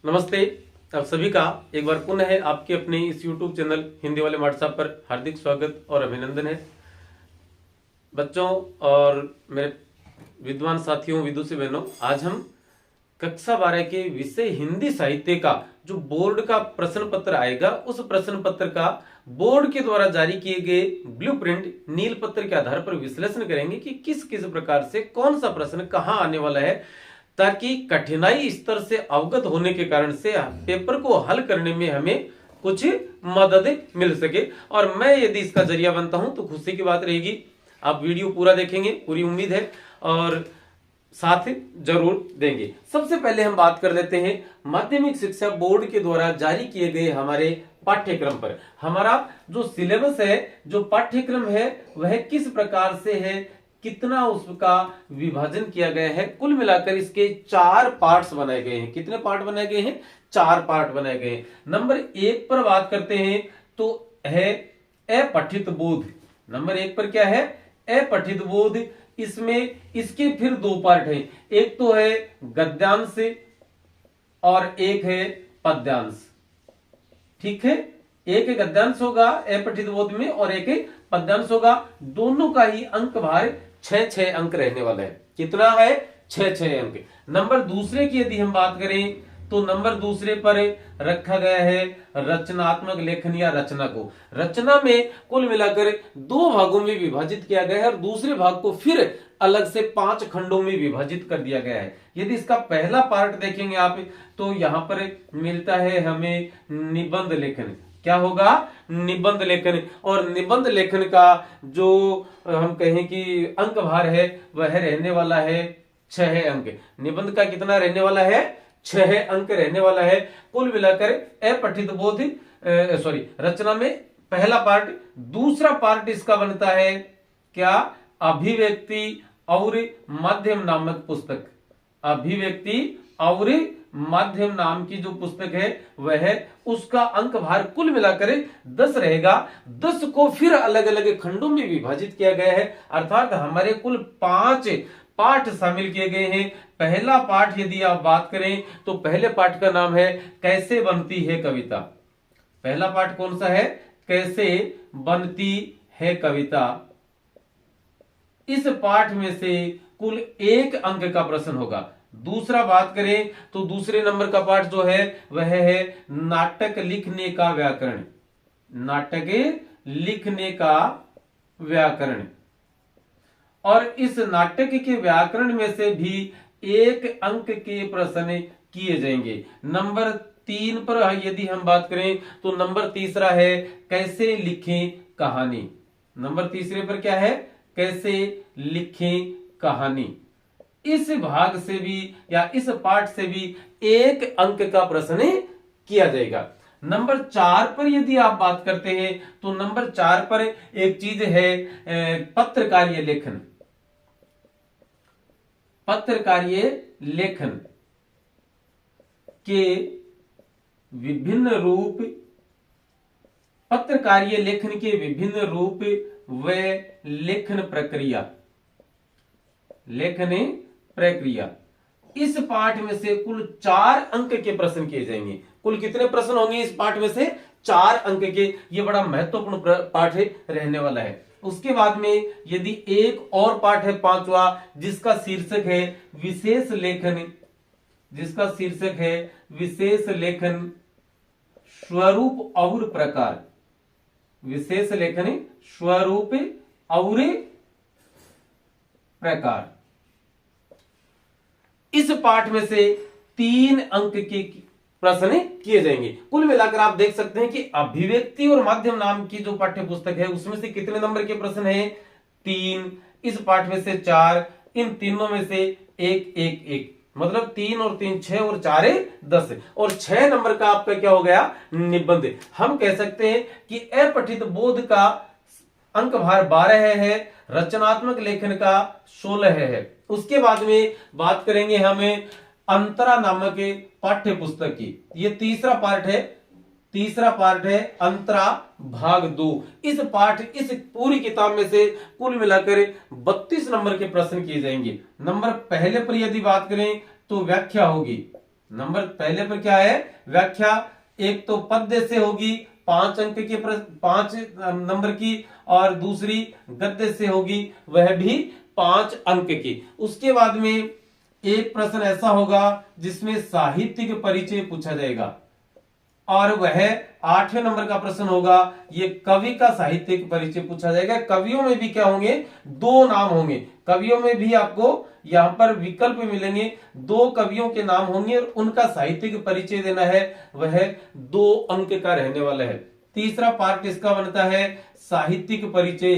नमस्ते। आप सभी का एक बार पुनः है आपके अपने इस YouTube चैनल हिंदी वाले व्हाट्सएप पर हार्दिक स्वागत और अभिनंदन है। बच्चों और मेरे विद्वान साथियों, विदुषी बहनों, आज हम कक्षा 12 के विषय हिंदी साहित्य का जो बोर्ड का प्रश्न पत्र आएगा, उस प्रश्न पत्र का बोर्ड के द्वारा जारी किए गए ब्लूप्रिंट नील पत्र के आधार पर विश्लेषण करेंगे कि किस किस प्रकार से कौन सा प्रश्न कहां आने वाला है, ताकि कठिनाई स्तर से अवगत होने के कारण से पेपर को हल करने में हमें कुछ मदद मिल सके। और मैं यदि इसका जरिया बनता हूं तो खुशी की बात रहेगी। आप वीडियो पूरा देखेंगे, पूरी उम्मीद है, और साथ जरूर देंगे। सबसे पहले हम बात कर लेते हैं माध्यमिक शिक्षा बोर्ड के द्वारा जारी किए गए हमारे पाठ्यक्रम पर। हमारा जो सिलेबस है, जो पाठ्यक्रम है, वह किस प्रकार से है, कितना उसका विभाजन किया गया है। कुल मिलाकर इसके 4 पार्ट्स बनाए गए हैं। कितने पार्ट बनाए गए हैं? 4 पार्ट बनाए गए हैं। नंबर 1 पर बात करते हैं तो है अपठित बोध। नंबर 1 पर क्या है? अपठित बोध। इसमें इसके फिर 2 पार्ट हैं। एक तो है गद्यांश और एक है पद्यांश। ठीक है, एक गद्यांश होगा अपठित बोध में और एक पद्यांश होगा। दोनों का ही अंक भार 6 अंक रहने वाला है। कितना है? 6 अंक। नंबर दूसरे की यदि हम बात करें तो नंबर दूसरे पर रखा गया है रचनात्मक लेखन या रचना को। रचना में कुल मिलाकर 2 भागों में विभाजित किया गया है और दूसरे भाग को फिर अलग से 5 खंडों में विभाजित कर दिया गया है। यदि इसका पहला पार्ट देखेंगे आप तो यहां पर मिलता है हमें निबंध लेखन। क्या होगा? निबंध लेखन। और निबंध लेखन का जो हम कहें कि अंक भार है वह रहने वाला है 6 अंक। निबंध का कितना रहने वाला है? 6 अंक रहने वाला है। कुल मिलाकर अपठित बोध रचना में पहला पार्ट। दूसरा पार्ट इसका बनता है क्या? अभिव्यक्ति और माध्यम नामक पुस्तक। अभिव्यक्ति और माध्यम नाम की जो पुस्तक है वह उसका अंक भार कुल मिलाकर 10 रहेगा। 10 को फिर अलग अलग खंडों में विभाजित किया गया है, अर्थात हमारे कुल 5 पाठ शामिल किए गए हैं। पहला पाठ यदि आप बात करें तो पहले पाठ का नाम है कैसे बनती है कविता। पहला पाठ कौन सा है? कैसे बनती है कविता। इस पाठ में से कुल 1 अंक का प्रश्न होगा। दूसरा बात करें तो दूसरे नंबर का पाठ जो है वह है नाटक लिखने का व्याकरण। नाटक लिखने का व्याकरण। और इस नाटक के व्याकरण में से भी 1 अंक के प्रश्न किए जाएंगे। नंबर 3 पर यदि हम बात करें तो नंबर तीसरा है कैसे लिखें कहानी। नंबर तीसरे पर क्या है? कैसे लिखें कहानी। इस भाग से भी या इस पाठ से भी 1 अंक का प्रश्न किया जाएगा। नंबर 4 पर यदि आप बात करते हैं तो नंबर 4 पर एक चीज है पत्रकारीय लेखन। पत्रकारीय लेखन के विभिन्न रूप, पत्रकारीय लेखन के विभिन्न रूप व लेखन प्रक्रिया। लेखन प्रक्रिया। इस पाठ में से कुल 4 अंक के प्रश्न किए जाएंगे। कुल कितने प्रश्न होंगे इस पाठ में से? 4 अंक के। ये बड़ा महत्वपूर्ण पाठ रहने वाला है। उसके बाद में यदि एक और पाठ है 5वां, जिसका शीर्षक है विशेष लेखन। जिसका शीर्षक है विशेष लेखन स्वरूप और प्रकार। विशेष लेखन स्वरूप और प्रकार। इस पाठ में से 3 अंक के प्रश्न किए जाएंगे। कुल मिलाकर आप देख सकते हैं कि अभिव्यक्ति और माध्यम नाम की जो पाठ्य पुस्तक है उसमें से कितने नंबर के प्रश्न हैं? 3। इस पाठ में से 4। इन तीनों में से 1 1 1, मतलब 3 और 3 6 और 4 10। और 6 नंबर का आपका क्या हो गया? निबंध। हम कह सकते हैं कि अपठित बोध का अंक भार 12 है, रचनात्मक लेखन का 16 है। उसके बाद में बात करेंगे हमें अंतरा नामक पाठ्य पुस्तक की। ये तीसरा पार्ट है। तीसरा पार्ट है अंतरा भाग 2। इस पूरी किताब में से कुल मिलाकर 32 नंबर के प्रश्न किए जाएंगे। नंबर पहले पर यदि बात करें तो व्याख्या होगी। नंबर पहले पर क्या है, व्याख्या। एक तो पद्य से होगी 5 अंक की 5 नंबर की, और दूसरी गद्य से होगी वह भी 5 अंक की। उसके बाद में एक प्रश्न ऐसा होगा जिसमें साहित्यिक परिचय पूछा जाएगा, और वह 8वें नंबर का प्रश्न होगा, ये कवि का साहित्यिक परिचय पूछा जाएगा। कवियों में भी क्या होंगे, 2 नाम होंगे। कवियों में भी आपको यहां पर विकल्प मिलेंगे, 2 कवियों के नाम होंगे और उनका साहित्यिक परिचय देना है, वह 2 अंक का रहने वाला है। तीसरा पार्ट इसका बनता है साहित्यिक परिचय।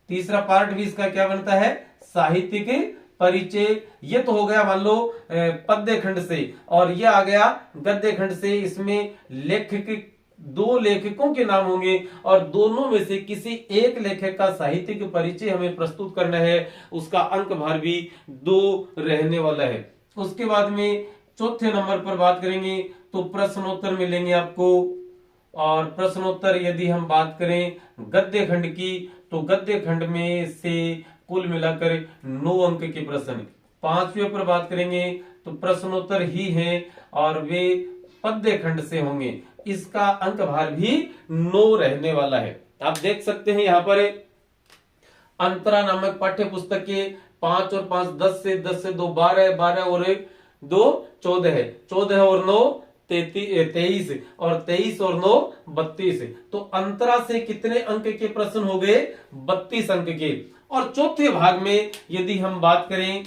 तीसरा पार्ट भी इसका क्या बनता है, साहित्यिक परिचय। ये तो हो गया मान लो पद्य खंड से, और ये आ गया गद्य खंड से। इसमें लेखक 2 लेखकों के नाम होंगे और दोनों में से किसी एक लेखक का साहित्यिक परिचय हमें प्रस्तुत करना है, उसका अंक भार भी 2 रहने वाला है। उसके बाद में चौथे नंबर पर बात करेंगे तो प्रश्नोत्तर मिलेंगे आपको। और प्रश्नोत्तर यदि हम बात करें गद्य खंड की, तो गद्य खंड में से कुल मिलाकर 9 अंक के प्रश्न। 5वें पर बात करेंगे तो प्रश्नोत्तर ही हैं और वे पद्य खंड से होंगे, इसका अंक भार भी 9 रहने वाला है। आप देख सकते हैं यहाँ पर अंतरा नामक पाठ्य पुस्तक के 5 और 5 10 से 2 12, 12 और 2 14 है, 14 और 9 23, और 23 और 9 32। तो अंतरा से कितने अंक के प्रश्न हो गए, 32 अंक के। और चौथे भाग में यदि हम बात करें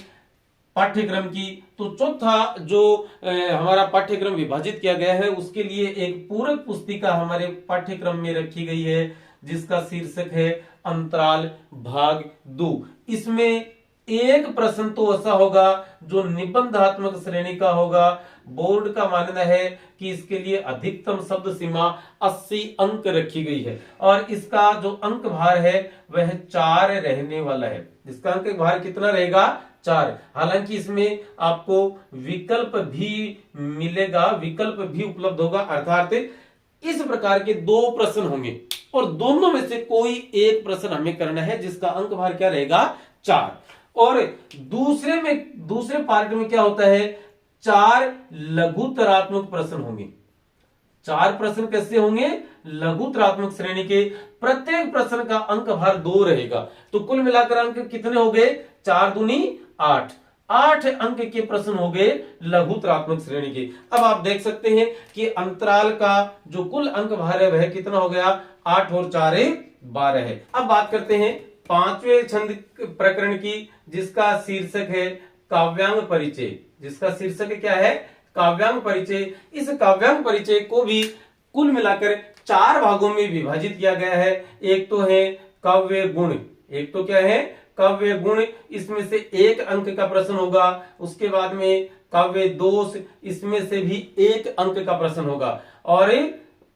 पाठ्यक्रम की, तो चौथा जो हमारा पाठ्यक्रम विभाजित किया गया है, उसके लिए एक पूरक पुस्तिका हमारे पाठ्यक्रम में रखी गई है, जिसका शीर्षक है अंतराल भाग 2। इसमें एक प्रश्न तो ऐसा होगा जो निबंधात्मक श्रेणी का होगा। बोर्ड का मानना है कि इसके लिए अधिकतम शब्द सीमा 80 अंक रखी गई है, और इसका जो अंक भार है वह 4 रहने वाला है। इसका अंक भार कितना रहेगा, 4। हालांकि इसमें आपको विकल्प भी मिलेगा, विकल्प भी उपलब्ध होगा, अर्थात इस प्रकार के 2 प्रश्न होंगे और दोनों में से कोई एक प्रश्न हमें करना है जिसका अंक भार क्या रहेगा, 4। और दूसरे पार्ट में क्या होता है, 4 लघुतरात्मक प्रश्न होंगे। 4 प्रश्न कैसे होंगे, लघुतरात्मक श्रेणी के। प्रत्येक प्रश्न का अंक भार 2 रहेगा, तो कुल मिलाकर अंक कितने हो गए, 4 दूनी 8। 8 अंक के प्रश्न हो गए लघुतरात्मक श्रेणी के। अब आप देख सकते हैं कि अंतराल का जो कुल अंक भार है वह कितना हो गया, 8 और 4 12 है। अब बात करते हैं 5वें छंद प्रकरण की, जिसका शीर्षक है काव्यांग परिचय। जिसका शीर्षक क्या है, काव्यांग परिचय। इस काव्यांग परिचय को भी कुल मिलाकर 4 भागों में विभाजित किया गया है। एक तो है काव्य गुण, एक तो क्या है, काव्य गुण, इसमें से 1 अंक का प्रश्न होगा। उसके बाद में काव्य दोष, इसमें से भी 1 अंक का प्रश्न होगा। और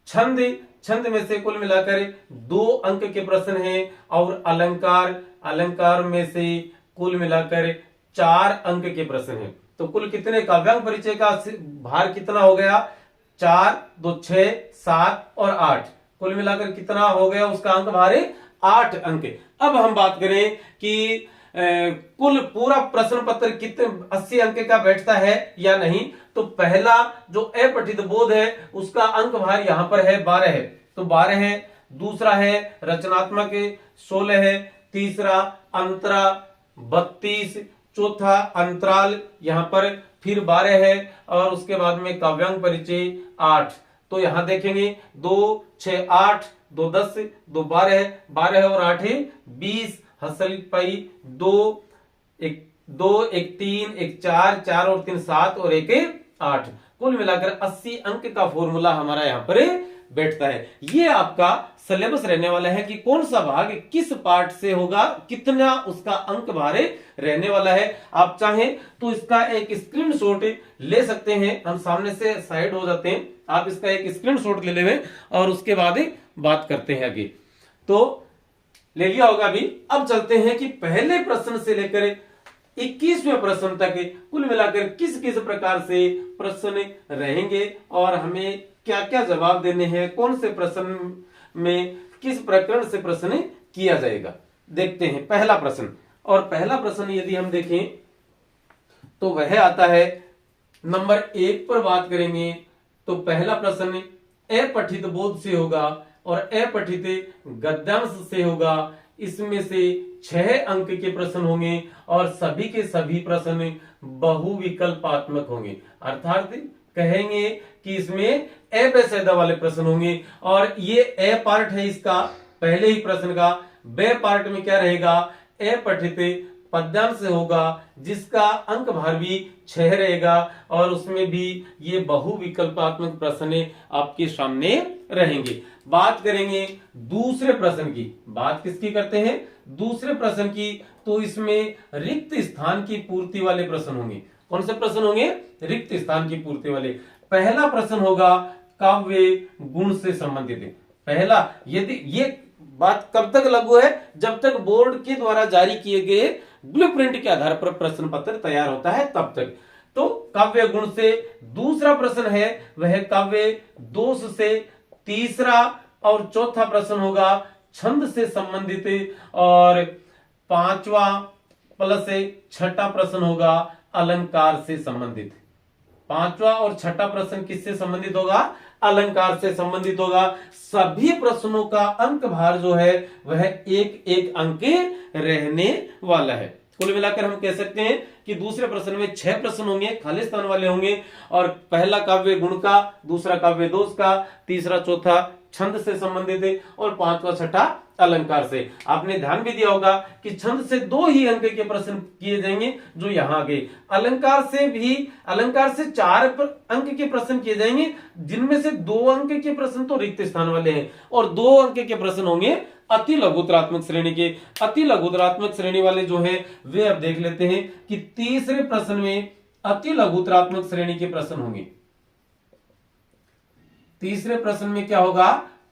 छंद में से कुल मिलाकर 2 अंक के प्रश्न हैं। और अलंकार में से कुल मिलाकर 4 अंक के प्रश्न हैं। तो कुल कितने, काव्यांग परिचय का भार कितना हो गया, 4 2 6 7 और 8, कुल मिलाकर कितना हो गया उसका अंक भार, 8 अंक। अब हम बात करें कि कुल पूरा प्रश्न पत्र कितने 80 अंक का बैठता है या नहीं, तो पहला जो अपठित बोध है उसका अंक भार यहां पर है 12 है, तो 12 है। दूसरा है रचनात्मक 16 है। तीसरा अंतरा 32, चौथा अंतराल यहां पर फिर 12 है, और उसके बाद में काव्यांग परिचय 8। तो यहां देखेंगे 2 6 8, 2 10, 2 12, 12 और 8 20, हसल पाई 2 1 2 1 3 1 4, 4 और 3 7 और 1 8, कुल मिलाकर 80 अंक का फॉर्मूला हमारा यहाँ पर बैठता है। ये आपका सिलेबस रहने वाला है कि कौन सा भाग किस पार्ट से होगा, कितना उसका अंक भार रहने वाला है। आप चाहें तो इसका एक स्क्रीनशॉट ले सकते हैं, हम सामने से साइड हो जाते हैं, आप इसका एक स्क्रीनशॉट ले लेंगे और उसके बाद बात करते हैं आगे। तो ले लिया होगा अभी। अब चलते हैं कि पहले प्रश्न से लेकर 21वें प्रश्न तक कुल मिलाकर किस किस प्रकार से प्रश्न रहेंगे और हमें क्या क्या जवाब देने हैं, कौन से प्रश्न में किस प्रकरण से प्रश्न किया जाएगा, देखते हैं। पहला प्रश्न, और पहला प्रश्न यदि हम देखें तो वह आता है नंबर 1 पर बात करेंगे तो पहला प्रश्न अपठित बोध से होगा और अपठित गद्यांश से होगा। इसमें से 6 अंक के प्रश्न होंगे और सभी के सभी प्रश्न बहुविकल्पात्मक होंगे, अर्थात कहेंगे कि इसमें ए पेचीदा वाले प्रश्न होंगे। और ये ए पार्ट है इसका पहले ही प्रश्न का। बे पार्ट में क्या रहेगा, अपठित पद्यांश से होगा जिसका अंक भार भी 6 रहेगा और उसमें भी ये बहुविकल्पात्मक प्रश्न आपके सामने रहेंगे। बात करेंगे दूसरे प्रश्न की। बात किसकी करते हैं, दूसरे प्रश्न की। तो इसमें रिक्त स्थान की पूर्ति वाले प्रश्न होंगे। कौन से प्रश्न होंगे, रिक्त स्थान की पूर्ति वाले। पहला प्रश्न होगा काव्य गुण से संबंधित है। पहला, यदि ये बात कब तक लागू है, जब तक बोर्ड के द्वारा जारी किए गए ब्लूप्रिंट के आधार पर प्रश्न पत्र तैयार होता है तब तक। तो काव्य गुण से। दूसरा प्रश्न है वह काव्य दोष से। तीसरा और चौथा प्रश्न होगा छंद से संबंधित और पांचवा प्लस छठा प्रश्न होगा अलंकार से संबंधित। पांचवा और छठा प्रश्न किससे संबंधित होगा, अलंकार से संबंधित होगा। सभी प्रश्नों का अंक भार जो है वह 1-1 अंक रहने वाला है। कुल मिलाकर हम कह सकते हैं कि दूसरे प्रश्न में 6 प्रश्न होंगे, खाली स्थान वाले होंगे। और पहला काव्य गुण का, दूसरा काव्य दोष का, तीसरा चौथा छंद से संबंधित है और पांचवा छठा अलंकार से। आपने ध्यान भी दिया होगा कि छंद से 2 ही अंक के प्रश्न किए जाएंगे जो यहां गए। अलंकार से 4 अंक के प्रश्न किए जाएंगे जिनमें से 2 अंक के प्रश्न तो रिक्त स्थान वाले हैं और 2 अंक के प्रश्न होंगे अति लघुतरात्मक श्रेणी के। अति लघुतरात्मक श्रेणी वाले जो है वे अब देख लेते हैं कि तीसरे प्रश्न में अति लघुतरात्मक श्रेणी के प्रश्न होंगे। तीसरे प्रश्न में क्या होगा,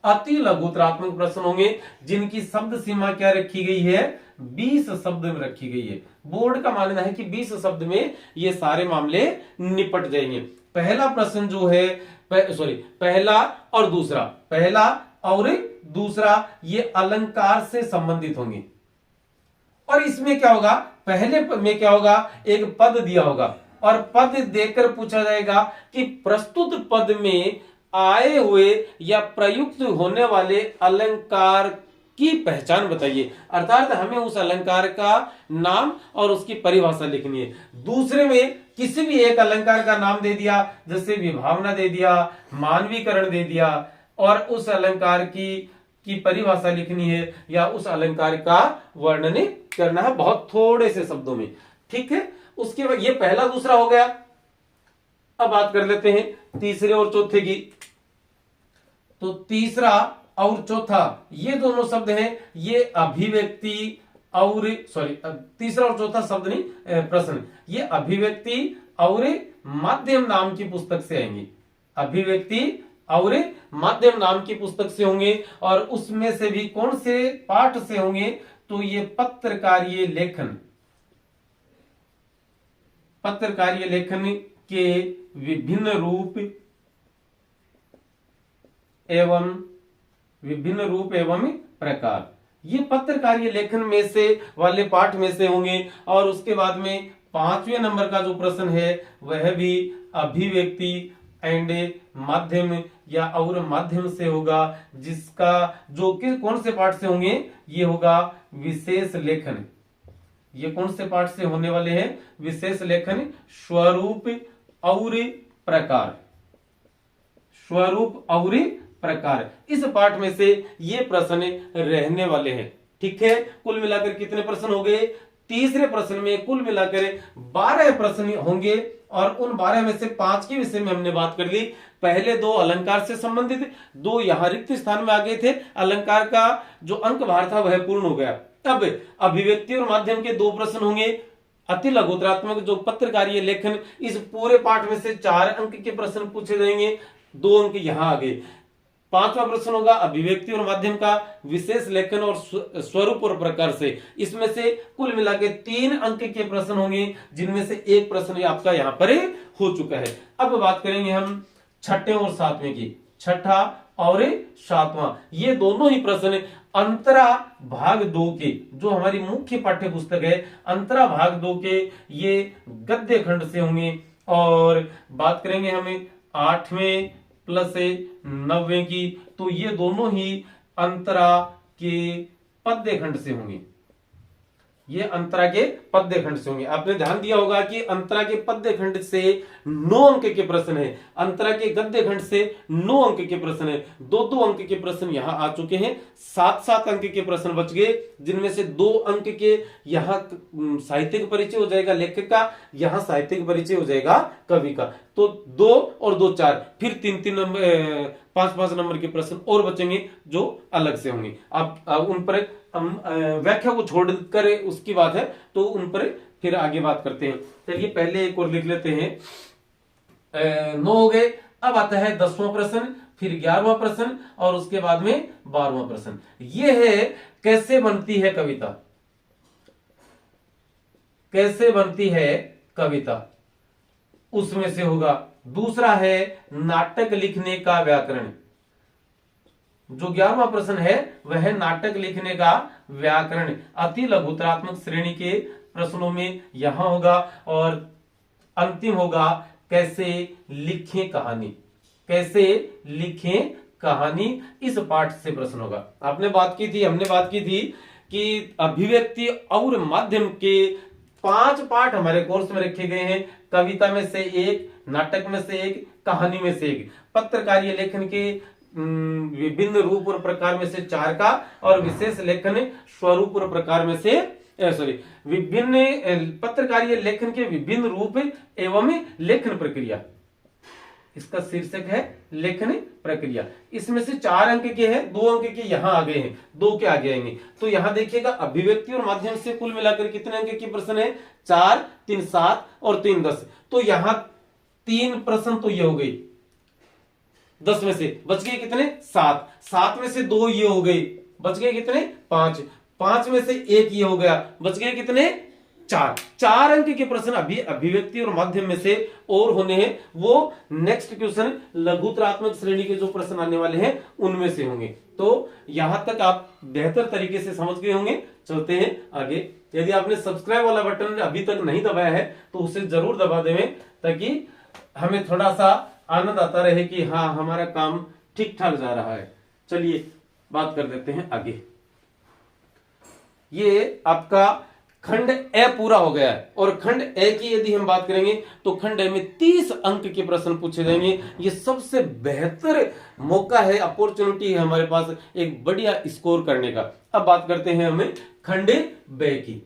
अति लघुतरात्मक प्रश्न होंगे जिनकी शब्द सीमा क्या रखी गई है, 20 शब्द में रखी गई है। बोर्ड का मानना है कि 20 शब्द में ये सारे मामले निपट जाएंगे। पहला प्रश्न जो है पहला और दूसरा ये अलंकार से संबंधित होंगे। और इसमें क्या होगा, पहले में क्या होगा, एक पद दिया होगा और पद देकर पूछा जाएगा कि प्रस्तुत पद में आए हुए या प्रयुक्त होने वाले अलंकार की पहचान बताइए। अर्थात हमें उस अलंकार का नाम और उसकी परिभाषा लिखनी है। दूसरे में किसी भी एक अलंकार का नाम दे दिया, जैसे विभावना दे दिया, मानवीकरण दे दिया, और उस अलंकार की परिभाषा लिखनी है या उस अलंकार का वर्णन करना है बहुत थोड़े से शब्दों में। ठीक है, उसके बाद ये पहला दूसरा हो गया। अब बात कर लेते हैं तीसरे और चौथे की। तो तीसरा और चौथा ये दोनों शब्द हैं, ये अभिव्यक्ति और तीसरा और चौथा शब्द नहीं प्रश्न, ये अभिव्यक्ति और माध्यम नाम की पुस्तक से आएंगे। अभिव्यक्ति और माध्यम नाम की पुस्तक से होंगे और उसमें से भी कौन से पाठ से होंगे, तो ये पत्रकारीय लेखन के विभिन्न रूप एवं प्रकार, ये पत्रकारीय लेखन में से वाले पाठ में से होंगे। और उसके बाद में 5वें नंबर का जो प्रश्न है वह भी अभिव्यक्ति एंड माध्यम या और माध्यम से होगा, जिसका जो कि कौन से पाठ से होंगे, ये होगा विशेष लेखन। ये कौन से पाठ से होने वाले हैं, विशेष लेखन, स्वरूप और प्रकार। इस पाठ में से ये प्रश्न रहने वाले हैं। ठीक है, कुल मिलाकर कितने प्रश्न हो गए, तीसरे प्रश्न में कुल मिलाकर 12 प्रश्न होंगे और उन 12 में से 5 के विषय में हमने बात कर ली। पहले 2 अलंकार से संबंधित, 2 यहां रिक्त स्थान में आ गए थे। अलंकार का जो अंक भार था वह पूर्ण हो गया। अब अभिव्यक्ति और माध्यम के 2 प्रश्न होंगे। अति लघुतरात्मक जो पत्रकारीय लेखन, इस पूरे पाठ में से 4 अंक के प्रश्न पूछे जाएंगे, 2 अंक यहां आ गए। 5वां प्रश्न होगा अभिव्यक्ति और माध्यम का विशेष लेखन और स्वरूप और प्रकार से। इसमें से कुल मिलाकर 3 अंक के प्रश्न होंगे, जिनमें से 1 प्रश्न आपका यहां पर हो चुका है। अब बात करेंगे हम छठे और 7वें की। छठा और 7वां ये दोनों ही प्रश्न अंतरा भाग 2 के, जो हमारी मुख्य पाठ्य पुस्तक है, अंतरा भाग 2 के ये गद्य खंड से होंगे। और बात करेंगे हमें 8वें प्लस 9वें की, तो ये दोनों ही अंतरा के पद्य खंड से होंगे। ये अंतरा के पद्य खंड से होंगे। आपने ध्यान दिया होगा कि अंतरा के पद्य खंड से 9 अंक के प्रश्न है, अंतरा के गद्य खंड से 9 अंक के प्रश्न है। 2-2 अंक के प्रश्न यहां आ चुके हैं, 7-7 अंक के प्रश्न बच गए, जिनमें से 2 अंक के यहां साहित्यिक परिचय हो जाएगा लेखक का, यहां साहित्यिक परिचय हो जाएगा कवि का। तो 2 और 2 4, फिर 3-3 नंबर 5-5 नंबर के प्रश्न और बचेंगे जो अलग से होंगे। अब उन पर हम व्याख्या को छोड़कर उसकी बात है, तो उन पर फिर आगे बात करते हैं। चलिए पहले एक और लिख लेते हैं। 9 हो गए। अब आता है 10वां प्रश्न, फिर 11वां प्रश्न और उसके बाद में 12वां प्रश्न। यह है कैसे बनती है कविता, कैसे बनती है कविता, उसमें से होगा। दूसरा है नाटक लिखने का व्याकरण। जो 11वां प्रश्न है वह है नाटक लिखने का व्याकरण। अति लघुतरात्मक श्रेणी के प्रश्नों में यहां होगा। और अंतिम होगा कैसे लिखें कहानी, कैसे लिखें कहानी। इस पाठ से प्रश्न होगा। आपने बात की थी, हमने बात की थी कि अभिव्यक्ति और माध्यम के 5 पाठ हमारे कोर्स में रखे गए हैं। कविता में से 1, नाटक में से 1, कहानी में से 1, पत्रकारीय लेखन के विभिन्न रूप और प्रकार में से 4 का, और विशेष लेखन स्वरूप और प्रकार में से विभिन्न पत्रकारीय लेखन के विभिन्न रूप एवं लेखन प्रक्रिया। इसका शीर्षक है लेखन प्रक्रिया। इसमें से 4 अंक के हैं, 2 अंक के यहां आ गए हैं, 2 के आगे आएंगे। तो यहां देखिएगा अभिव्यक्ति और माध्यम से कुल मिलाकर कितने अंक के प्रश्न है? 4, 3 7 और 3 10। तो यहां 3 प्रश्न तो ये हो गई, 10 में से बच गए कितने? 7। 7 में से 2 ये हो गए, बच गए कितने? 5। 5 में से 1 ये हो गया, बच गए कितने? 4। 4 अंक के प्रश्न अभी अभिव्यक्ति और माध्यम में से और होने हैं। वो नेक्स्ट क्वेश्चन लघुतरात्मक श्रेणी के जो प्रश्न आने वाले हैं उनमें से होंगे। तो यहां तक आप बेहतर तरीके से समझ गए होंगे। चलते हैं आगे। यदि आपने सब्सक्राइब वाला बटन अभी तक नहीं दबाया है तो उसे जरूर दबा दें, ताकि हमें थोड़ा सा आनंद आता रहे कि हाँ हमारा काम ठीक ठाक जा रहा है। चलिए बात कर देते हैं आगे। ये आपका खंड ए पूरा हो गया है, और खंड ए की यदि हम बात करेंगे तो खंड ए में 30 अंक के प्रश्न पूछे जाएंगे। ये सबसे बेहतर मौका है, अपॉर्चुनिटी है हमारे पास एक बढ़िया स्कोर करने का। अब बात करते हैं हमें खंड बे की।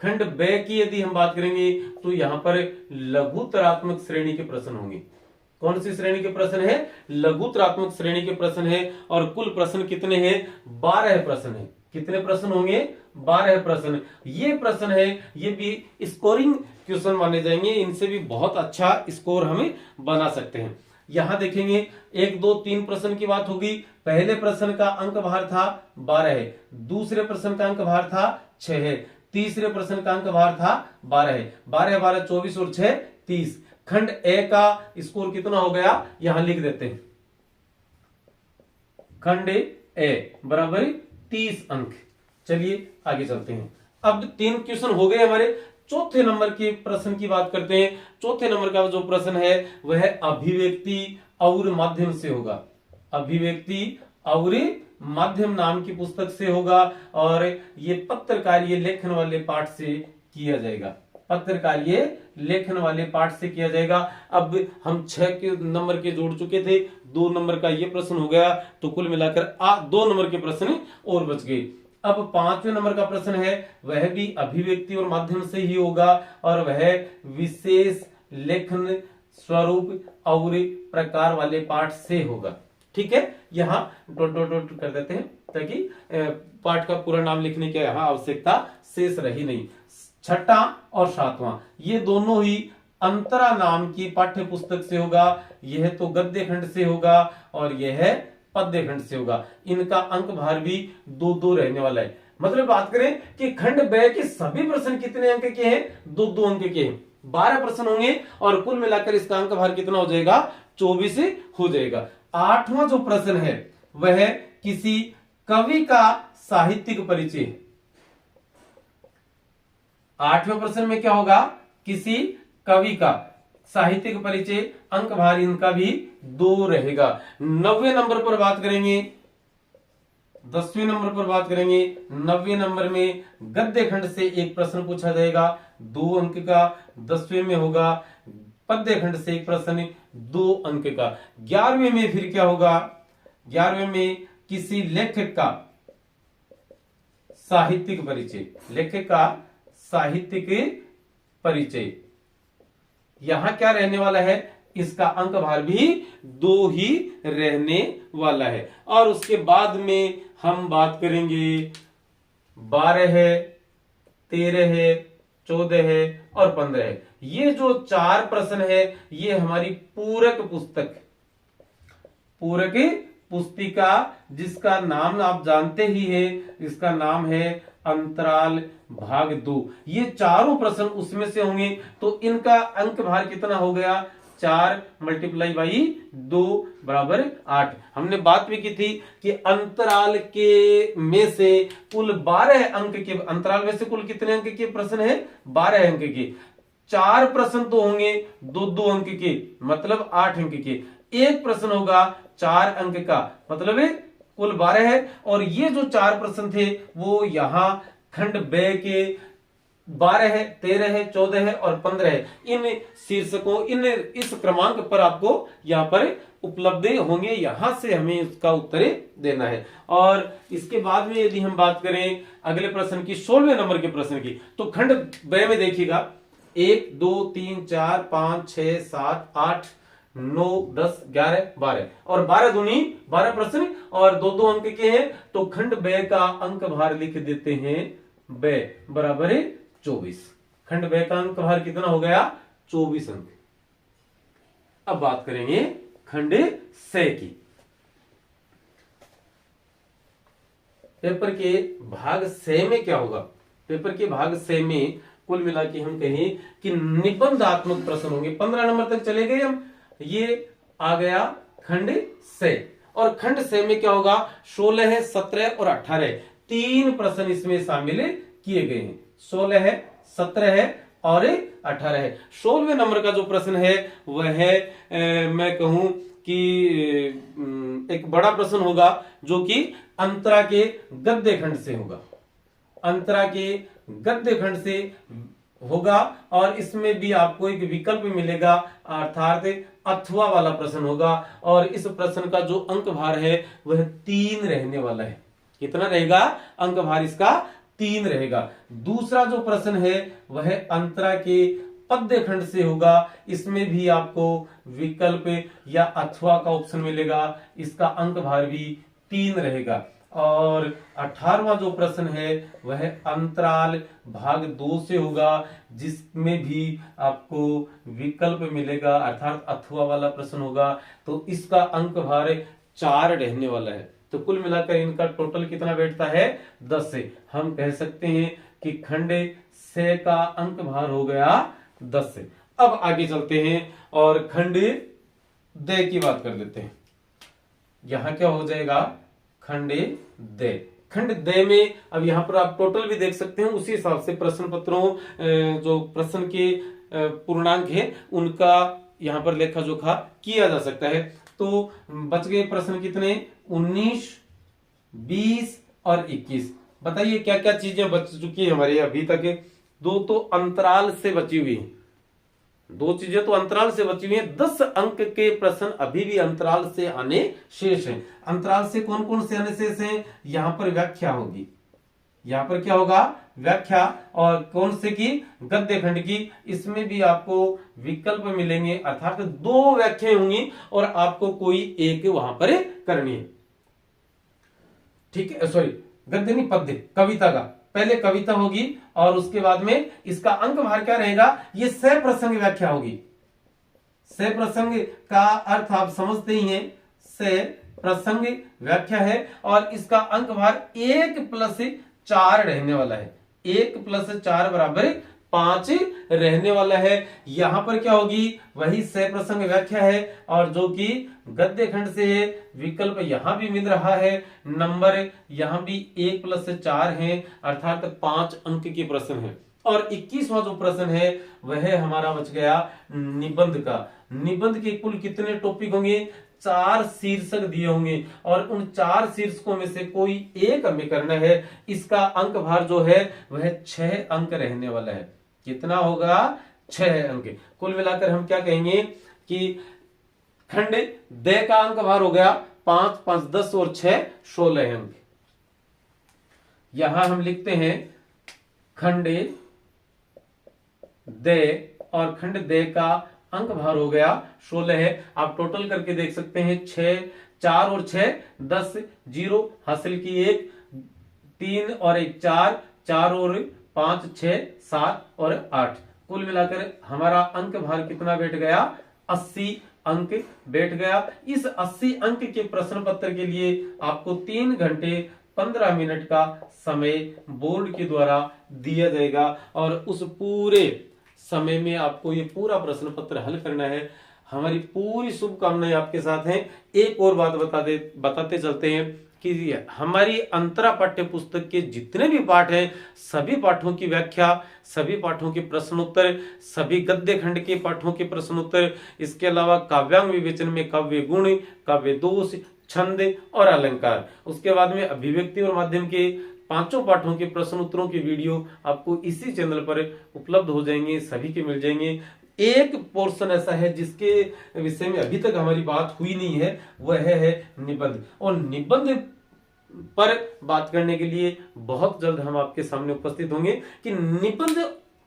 खंड बे की यदि हम बात करेंगे तो यहां पर लघुतरात्मक श्रेणी के प्रश्न होंगे। कौन सी श्रेणी के प्रश्न है? लघुतरात्मक श्रेणी के प्रश्न है। और कुल प्रश्न कितने हैं? 12 प्रश्न है। कितने प्रश्न होंगे? 12 प्रश्न। ये प्रश्न है, ये भी स्कोरिंग क्वेश्चन माने जाएंगे। इनसे भी बहुत अच्छा स्कोर हमें बना सकते हैं। यहां देखेंगे 1 2 3 प्रश्न की बात होगी। पहले प्रश्न का अंक भार था 12 है, दूसरे प्रश्न का अंक भार था 6 है, तीसरे प्रश्न का अंक भार था 12 है। 12 12 24 और 6 30। खंड ए का स्कोर कितना हो गया? यहां लिख देते हैं, खंड ए बराबर 30 अंक। चलिए आगे चलते हैं। अब 3 क्वेश्चन हो गए हमारे। चौथे नंबर के प्रश्न की बात करते हैं। चौथे नंबर का जो प्रश्न है वह अभिव्यक्ति और माध्यम से होगा। अभिव्यक्ति और माध्यम नाम की पुस्तक से होगा, और ये पत्रकारीय लेखन वाले पाठ से किया जाएगा। पत्रकारीय लेखन वाले पाठ से किया जाएगा। अब हम 6 नंबर के जोड़ चुके थे, 2 नंबर का ये प्रश्न हो गया, तो कुल मिलाकर 2 नंबर के प्रश्न और बच गए। अब 5वें नंबर का प्रश्न है, वह भी अभिव्यक्ति और माध्यम से ही होगा, और वह विशेष लेखन स्वरूप और प्रकार वाले पाठ से होगा। ठीक है, यहां डॉट डॉट डॉट कर देते हैं ताकि पाठ का पूरा नाम लिखने की यहां आवश्यकता शेष रही नहीं। 6वां और 7वां ये दोनों ही अंतरा नाम की पाठ्य पुस्तक से होगा। यह तो गद्य खंड से होगा और यह पद्य खंड से होगा। इनका अंक भार भी 2-2 रहने वाला है। मतलब बात करें कि खंड ब के सभी प्रश्न कितने अंक के हैं? 2-2 अंक के हैं। 12 प्रश्न होंगे और कुल मिलाकर इसका अंक भार कितना हो जाएगा? 24 हो जाएगा। 8वां जो प्रश्न है वह किसी कवि का साहित्यिक परिचय। 8वें प्रश्न में क्या होगा? किसी कवि का साहित्यिक परिचय अंक भार इनका भी 2 रहेगा। 90वें नंबर पर बात करेंगे, 10वें नंबर पर बात करेंगे। 90वें नंबर में गद्य खंड से एक प्रश्न पूछा जाएगा 2 अंक का। 10वें में होगा पद्य खंड से एक प्रश्न 2 अंक का। 11वें में फिर क्या होगा, 11वें में किसी लेखक का साहित्यिक परिचय, लेखक का साहित्यिक परिचय, यहां क्या रहने वाला है, इसका अंक भार भी 2 ही रहने वाला है। और उसके बाद में हम बात करेंगे 12 है, 13 है, 14 है और 15 है। ये जो 4 प्रश्न है ये हमारी पूरक पुस्तक, पूरक पुस्तिका, जिसका नाम आप जानते ही है, इसका नाम है अंतराल भाग 2। ये चारों प्रश्न उसमें से होंगे। तो इनका अंक भार कितना हो गया, 4 × 2 बराबर 8। हमने बात भी की थी कि अंतराल के में से कुल 12 अंक के, अंतराल में से कुल कितने अंक के प्रश्न है, 12 अंक के। 4 प्रश्न तो होंगे 2-2 अंक के, मतलब 8 अंक के। एक प्रश्न होगा 4 अंक का, मतलब कुल 12 है। और ये जो 4 प्रश्न थे वो यहां खंड ब के 12 है, 13 है, 14 है और 15 है। इन शीर्षकों, इस क्रमांक पर आपको यहां पर उपलब्ध होंगे। यहां से हमें इसका उत्तर देना है। और इसके बाद में यदि हम बात करें अगले प्रश्न की, 16वें नंबर के प्रश्न की, तो खंड ब में देखिएगा 1 2 3 4 5 6 7 8 9 10 11 12 और 12 दूनी 12 प्रश्न और 2-2 अंक के हैं। तो खंड ब का अंक भार लिख देते हैं ब बराबर 24। खंड ब का अंक भार कितना हो गया, 24 अंक। अब बात करेंगे खंड स की। पेपर के भाग स में क्या होगा, पेपर के भाग स में कुल मिला के हम कहें कि निबंधात्मक प्रश्न होंगे। 15 नंबर तक चले गए हम। ये आ गया खंड स। और खंड स में क्या होगा, 16 है, 17 और 18 है। 3 प्रश्न इसमें शामिल किए गए हैं। 16 है, 17 है और 18 है। 16वें नंबर का जो प्रश्न है वह है मैं कहूं कि एक बड़ा प्रश्न होगा जो कि अंतरा के गद्य खंड से होगा, अंतरा के गद्य खंड से होगा। और इसमें भी आपको एक विकल्प मिलेगा, अर्थात अथवा वाला प्रश्न होगा। और इस प्रश्न का जो अंक भार है वह 3 रहने वाला है। कितना रहेगा, अंक भार इसका 3 रहेगा। दूसरा जो प्रश्न है वह अंतरा के पद्य खंड से होगा। इसमें भी आपको विकल्प या अथवा का ऑप्शन मिलेगा। इसका अंक भार भी 3 रहेगा। और 18वां जो प्रश्न है वह अंतराल भाग 2 से होगा, जिसमें भी आपको विकल्प मिलेगा, अर्थात अथवा वाला प्रश्न होगा। तो इसका अंक भार 4 रहने वाला है। तो कुल मिलाकर इनका टोटल कितना बैठता है, 10 से। हम कह सकते हैं कि खंड स का अंक भार हो गया 10 से। अब आगे चलते हैं और खंड द की बात कर लेते हैं। यहां क्या हो जाएगा, खंड द। खंड द में अब यहां पर आप टोटल भी देख सकते हैं, उसी हिसाब से प्रश्न पत्रों जो प्रश्न के पूर्णांक है उनका यहां पर लेखा जोखा किया जा सकता है। तो बच गए प्रश्न कितने, 19, 20 और 21। बताइए क्या क्या चीजें बच चुकी है हमारे अभी तक। 2 तो अंतराल से बची हुई है, 2 चीजें तो अंतराल से बची हुई हैं। 10 अंक के प्रश्न अभी भी अंतराल से आने शेष हैं। अंतराल से कौन कौन से आने शेष हैं, यहां पर व्याख्या होगी, यहां पर क्या होगा, व्याख्या। और कौन से की, गद्य खंड की। इसमें भी आपको विकल्प मिलेंगे, अर्थात 2 व्याख्याएं होंगी और आपको कोई एक वहां पर करनी है। ठीक है, सॉरी गद्य नहीं, पद्य, कविता का। पहले कविता होगी और उसके बाद में इसका अंक भार क्या रहेगा, ये सप्रसंग व्याख्या होगी। सप्रसंग का अर्थ आप समझते ही हैं, सप्रसंग व्याख्या है। और इसका अंक भार 1+4 रहने वाला है। 1+4 बराबर 5 रहने वाला है। यहां पर क्या होगी, वही सप्रसंग व्याख्या है। और जो कि गद्य खंड से है, विकल्प यहां भी मिल रहा है। नंबर यहां भी 1+4 है, अर्थात 5 अंक के प्रश्न है। और 21वां जो प्रश्न है वह हमारा बच गया निबंध का। निबंध के कुल कितने टॉपिक होंगे? 4 शीर्षक दिए होंगे और उन 4 शीर्षकों में से कोई एक हमें करना है। इसका अंक भार जो है वह 6 अंक रहने वाला है। कितना होगा? 6 अंक। कुल मिलाकर हम क्या कहेंगे कि खंड द का अंक भार हो गया 5 5 10 और 6 16 अंक। यहां हम लिखते हैं खंड द, और खंड द का अंक भार हो गया 16 है। आप टोटल करके देख सकते हैं 6 4 और 6 10, 0 हासिल की 1, 3 और 1 4, 4 और 5 6 7 और 8। कुल मिलाकर हमारा अंक भार कितना बैठ गया? 80 अंक बैठ गया। इस 80 अंक के प्रश्न पत्र के लिए आपको 3 घंटे 15 मिनट का समय बोर्ड के द्वारा दिया जाएगा और उस पूरे समय में आपको ये पूरा प्रश्न पत्र हल करना है। हमारी पूरी शुभकामनाएं आपके साथ हैं। एक और बात बताते चलते हैं कि हमारी अंतरा पाठ्य पुस्तक के जितने भी पाठ हैं, सभी पाठों की व्याख्या, सभी पाठों के प्रश्नोत्तर, सभी गद्य खंड के पाठों के प्रश्नोत्तर, इसके अलावा काव्यांग विवेचन में काव्य गुण, काव्य दोष, छंद और अलंकार, उसके बाद में अभिव्यक्ति और माध्यम के 5 पाठों के प्रश्न उत्तरों के वीडियो आपको इसी चैनल पर उपलब्ध हो जाएंगे, सभी के मिल जाएंगे। एक पोर्शन ऐसा है जिसके विषय में अभी तक हमारी बात हुई नहीं है, वह है निबंध। और निबंध पर बात करने के लिए बहुत जल्द हम आपके सामने उपस्थित होंगे कि निबंध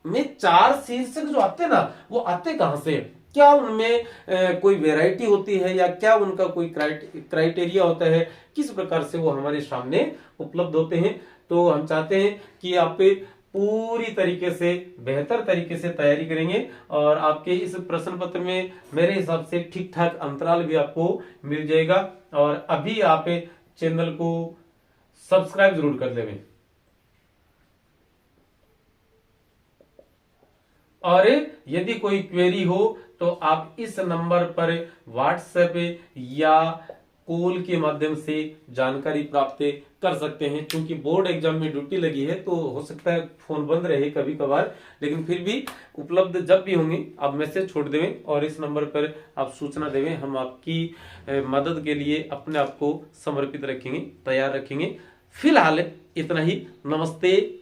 में 4 शीर्षक जो आते हैं ना, वो आते कहां से? क्या उनमें कोई वैरायटी होती है या क्या उनका कोई क्राइटेरिया होता है? किस प्रकार से वो हमारे सामने उपलब्ध होते हैं? तो हम चाहते हैं कि आप पूरी तरीके से, बेहतर तरीके से तैयारी करेंगे और आपके इस प्रश्न पत्र में मेरे हिसाब से ठीक ठाक अंतराल भी आपको मिल जाएगा। और अभी आप चैनल को सब्सक्राइब जरूर कर लेंगे। और यदि कोई क्वेरी हो तो आप इस नंबर पर व्हाट्सएप या कॉल के माध्यम से जानकारी प्राप्त कर सकते हैं। क्योंकि बोर्ड एग्जाम में ड्यूटी लगी है तो हो सकता है फोन बंद रहे कभी कभार, लेकिन फिर भी उपलब्ध जब भी होंगे आप मैसेज छोड़ देवें और इस नंबर पर आप सूचना देवें। हम आपकी मदद के लिए अपने आप को समर्पित रखेंगे, तैयार रखेंगे। फिलहाल इतना ही। नमस्ते,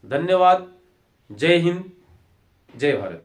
धन्यवाद, जय हिंद, जय भारत।